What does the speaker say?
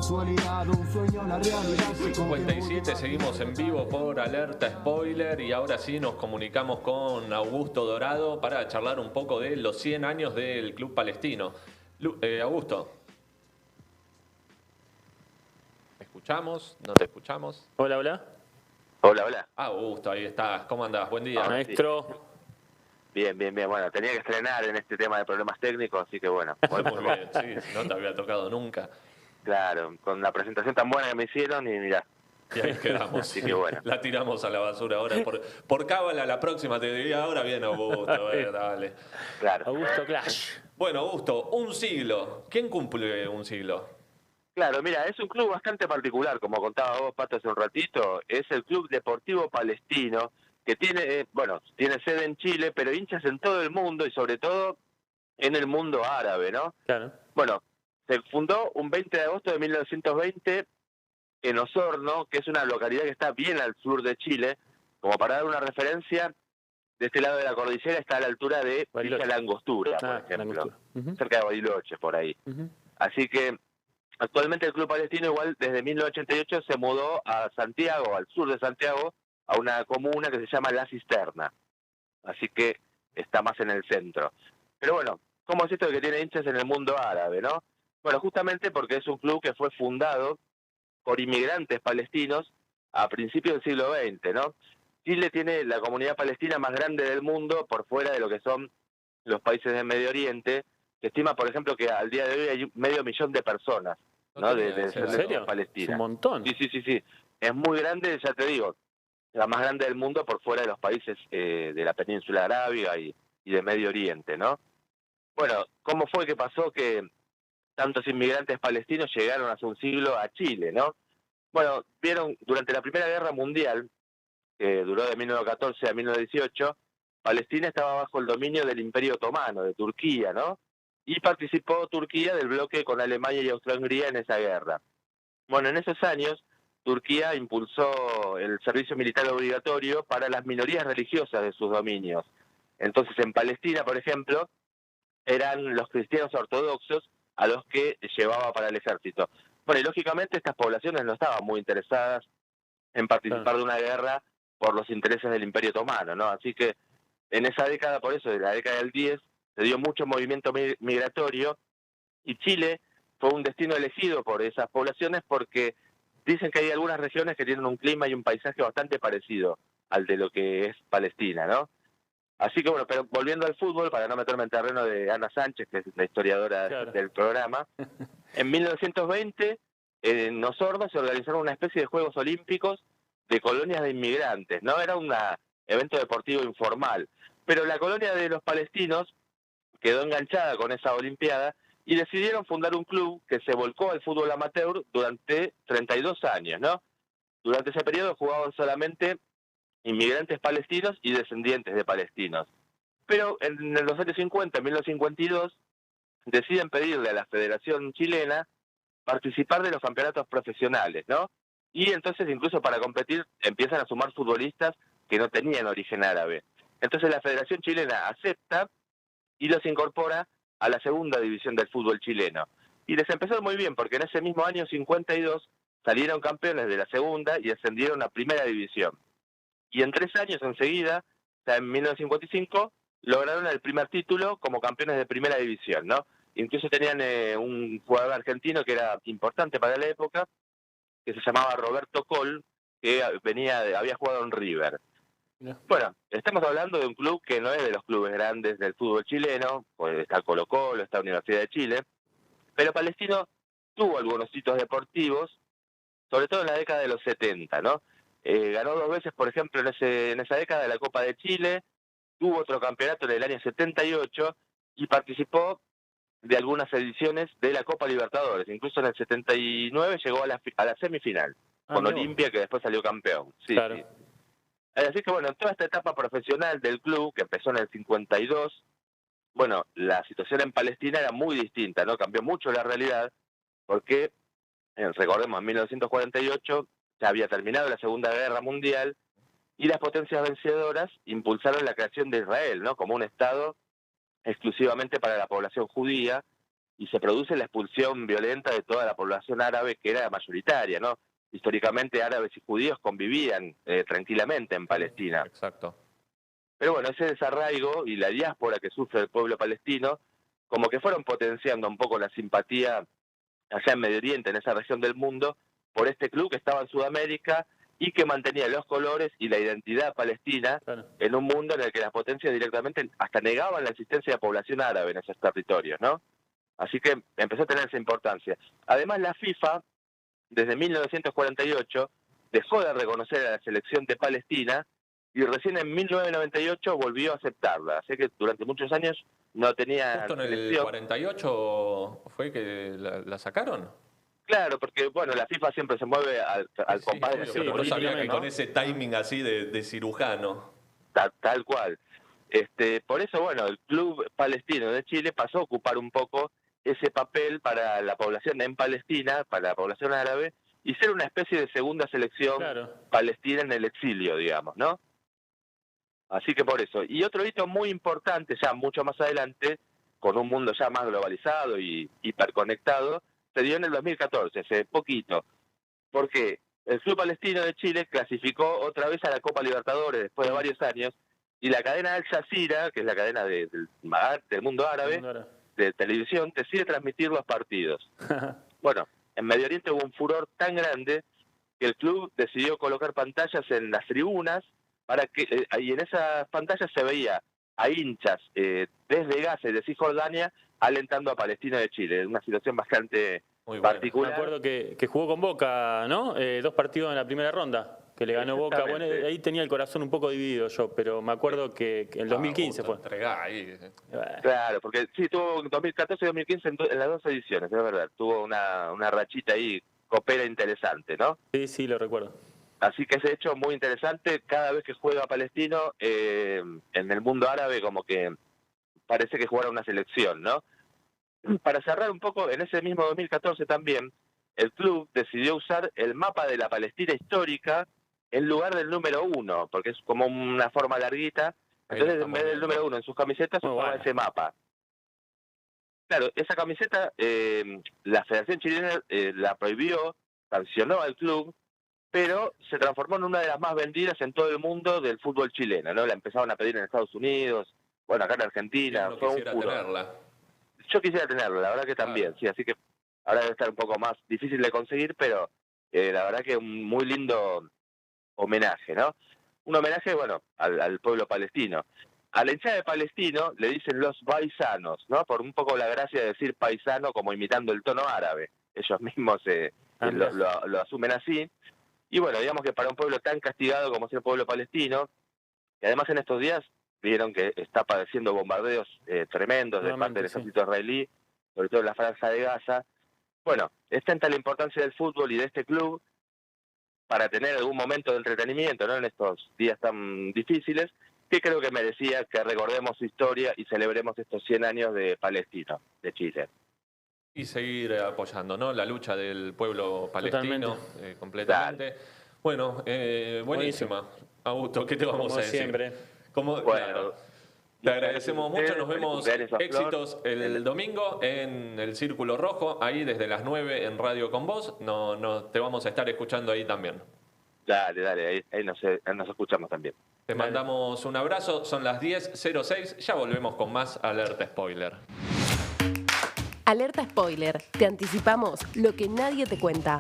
casualidad, un sueño, la realidad. 57, seguimos en vivo por Alerta Spoiler y ahora sí nos comunicamos con Augusto Dorado para charlar un poco de los 100 años del Club Palestino. Augusto. ¿Me escuchamos? ¿No te escuchamos? Hola, hola. Hola, hola. Augusto, ahí estás. ¿Cómo andás? Buen día. Maestro. Sí. Bien. Bueno, tenía que estrenar en este tema de problemas técnicos, así que bueno. Muy bien, sí, no te había tocado nunca. Claro, con la presentación tan buena que me hicieron y mirá. Y ahí quedamos. Así que bueno. La tiramos a la basura ahora. Por cábala, la próxima te diría ahora bien, Augusto. Dale. Claro. Augusto Clash. Bueno, Augusto, un siglo. ¿Quién cumple un siglo? Claro, mira, es un club bastante particular, como contaba vos, Pato, hace un ratito. Es el Club Deportivo Palestino, que tiene, tiene sede en Chile, pero hinchas en todo el mundo y sobre todo en el mundo árabe, ¿no? Claro. Bueno, se fundó un 20 de agosto de 1920 en Osorno, que es una localidad que está bien al sur de Chile. Como para dar una referencia, de este lado de la cordillera está a la altura de Villa La Angostura, por ejemplo, cerca de Bariloche, por ahí. Así que actualmente el Club Palestino igual desde 1988 se mudó a Santiago, al sur de Santiago, a una comuna que se llama La Cisterna. Así que está más en el centro. Pero bueno, ¿cómo es esto de que tiene hinchas en el mundo árabe, no? Bueno, justamente porque es un club que fue fundado por inmigrantes palestinos a principios del siglo XX, ¿no? Chile tiene la comunidad palestina más grande del mundo por fuera de lo que son los países del Medio Oriente. Se estima, por ejemplo, que al día de hoy hay 500.000 de personas, ¿no? De descendencia palestina. Es un montón. Sí. Es muy grande, ya te digo, la más grande del mundo por fuera de los países de la península arábiga y de Medio Oriente, ¿no? Bueno, ¿cómo fue que pasó que tantos inmigrantes palestinos llegaron hace un siglo a Chile, ¿no? Bueno, vieron, durante la Primera Guerra Mundial, que duró de 1914 a 1918, Palestina estaba bajo el dominio del Imperio Otomano, de Turquía, ¿no? Y participó Turquía del bloque con Alemania y Austria-Hungría en esa guerra. Bueno, en esos años, Turquía impulsó el servicio militar obligatorio para las minorías religiosas de sus dominios. Entonces, en Palestina, por ejemplo, eran los cristianos ortodoxos a los que llevaba para el ejército. Bueno, y lógicamente estas poblaciones no estaban muy interesadas en participar de una guerra por los intereses del Imperio Otomano, ¿no? Así que en esa década, por eso, de la década del 10, se dio mucho movimiento migratorio y Chile fue un destino elegido por esas poblaciones porque dicen que hay algunas regiones que tienen un clima y un paisaje bastante parecido al de lo que es Palestina, ¿no? Así que bueno, pero volviendo al fútbol, para no meterme en terreno de Ana Sánchez, que es la historiadora del programa, en 1920 en Osorno se organizaron una especie de Juegos Olímpicos de colonias de inmigrantes, ¿no? Era un evento deportivo informal, pero la colonia de los palestinos quedó enganchada con esa olimpiada y decidieron fundar un club que se volcó al fútbol amateur durante 32 años, ¿no? Durante ese periodo jugaban solamente inmigrantes palestinos y descendientes de palestinos. Pero en los años 50, en 1952, deciden pedirle a la Federación Chilena participar de los campeonatos profesionales, ¿no? Y entonces incluso para competir empiezan a sumar futbolistas que no tenían origen árabe. Entonces la Federación Chilena acepta y los incorpora a la segunda división del fútbol chileno. Y les empezó muy bien, porque en ese mismo año 52 salieron campeones de la segunda y ascendieron a primera división. Y en 3 años enseguida, o sea, en 1955, lograron el primer título como campeones de primera división, ¿no? Incluso tenían un jugador argentino que era importante para la época, que se llamaba Roberto Coll, que había jugado en River. Bueno, estamos hablando de un club que no es de los clubes grandes del fútbol chileno, pues está Colo-Colo, está Universidad de Chile, pero Palestino tuvo algunos hitos deportivos, sobre todo en la década de los 70, ¿no? Ganó 2 veces, por ejemplo, en esa década la Copa de Chile, tuvo otro campeonato en el año 78 y participó de algunas ediciones de la Copa Libertadores. Incluso en el 79 llegó a la semifinal, con Olimpia, que después salió campeón. Sí, claro. Sí. Así que bueno, en toda esta etapa profesional del club, que empezó en el 52, bueno, la situación en Palestina era muy distinta, ¿no? Cambió mucho la realidad, porque, recordemos, en 1948 ya había terminado la Segunda Guerra Mundial y las potencias vencedoras impulsaron la creación de Israel, ¿no? Como un Estado exclusivamente para la población judía, y se produce la expulsión violenta de toda la población árabe, que era mayoritaria, ¿no? Históricamente árabes y judíos convivían tranquilamente en Palestina. Exacto. Pero bueno, ese desarraigo y la diáspora que sufre el pueblo palestino, como que fueron potenciando un poco la simpatía allá en Medio Oriente, en esa región del mundo, por este club que estaba en Sudamérica y que mantenía los colores y la identidad palestina en un mundo en el que las potencias directamente hasta negaban la existencia de población árabe en esos territorios, ¿no? Así que empezó a tener esa importancia. Además, la FIFA, desde 1948, dejó de reconocer a la selección de Palestina y recién en 1998 volvió a aceptarla. Así que durante muchos años no tenía ¿Justo en el selección. 48 fue que la sacaron? Claro, porque bueno, la FIFA siempre se mueve al compás de la pero no sabía que ¿no? con ese timing así de cirujano. Tal cual. Por eso, bueno, el Club Palestino de Chile pasó a ocupar un poco ese papel para la población en Palestina, para la población árabe, y ser una especie de segunda selección palestina en el exilio, digamos, ¿no? Así que por eso. Y otro hito muy importante, ya mucho más adelante, con un mundo ya más globalizado y hiperconectado, se dio en el 2014, hace poquito, porque el Club Palestino de Chile clasificó otra vez a la Copa Libertadores después de varios años, y la cadena Al Jazeera, que es la cadena del mundo árabe, de televisión, decide transmitir los partidos. Bueno, en Medio Oriente hubo un furor tan grande que el club decidió colocar pantallas en las tribunas para que y en esas pantallas se veía a hinchas desde Gaza y de Cisjordania alentando a Palestina de Chile. Una situación bastante particular. Me acuerdo que jugó con Boca, ¿no? 2 partidos en la primera ronda, que le ganó Boca. Bueno, ahí tenía el corazón un poco dividido yo, pero me acuerdo que en el 2015 fue. Claro, porque sí, tuvo 2014 y 2015 en las 2 ediciones, es verdad. Tuvo una rachita ahí, copera interesante, ¿no? Sí, lo recuerdo. Así que ese hecho muy interesante, cada vez que juega Palestino, en el mundo árabe como que parece que jugara una selección, ¿no? Para cerrar un poco, en ese mismo 2014 también, el club decidió usar el mapa de la Palestina histórica en lugar del número 1, porque es como una forma larguita, entonces en vez del número 1 en sus camisetas usaba ese mapa. Claro, esa camiseta la Federación Chilena la prohibió, sancionó al club, pero se transformó en una de las más vendidas en todo el mundo del fútbol chileno, ¿no? La empezaron a pedir en Estados Unidos, bueno, acá en Argentina. Yo quisiera tenerla. Yo quisiera tenerla, la verdad que también, sí, así que ahora debe estar un poco más difícil de conseguir, pero la verdad que un muy lindo homenaje, ¿no? Un homenaje, bueno, al pueblo palestino. A la hinchada de Palestino le dicen los paisanos, ¿no? Por un poco la gracia de decir paisano como imitando el tono árabe. Ellos mismos lo asumen así. Y bueno, digamos que para un pueblo tan castigado como es el pueblo palestino, que además en estos días vieron que está padeciendo bombardeos tremendos de parte del ejército israelí, sobre todo en la franja de Gaza. Bueno, es tanta la importancia del fútbol y de este club para tener algún momento de entretenimiento, ¿no? En estos días tan difíciles, que creo que merecía que recordemos su historia y celebremos estos 100 años de Palestino, de Chile. Y seguir apoyando, ¿no? La lucha del pueblo palestino completamente. Claro. Bueno, buenísima. Augusto, ¿qué te vamos a decir? Siempre. Bueno, claro. Te agradecemos mucho, nos vemos éxitos el domingo en el Círculo Rojo, ahí desde las 9 en Radio Con Vos, te vamos a estar escuchando ahí también. Dale, ahí nos escuchamos también. Te mandamos un abrazo, son las 10:06, ya volvemos con más Alerta Spoiler. Alerta Spoiler, te anticipamos lo que nadie te cuenta.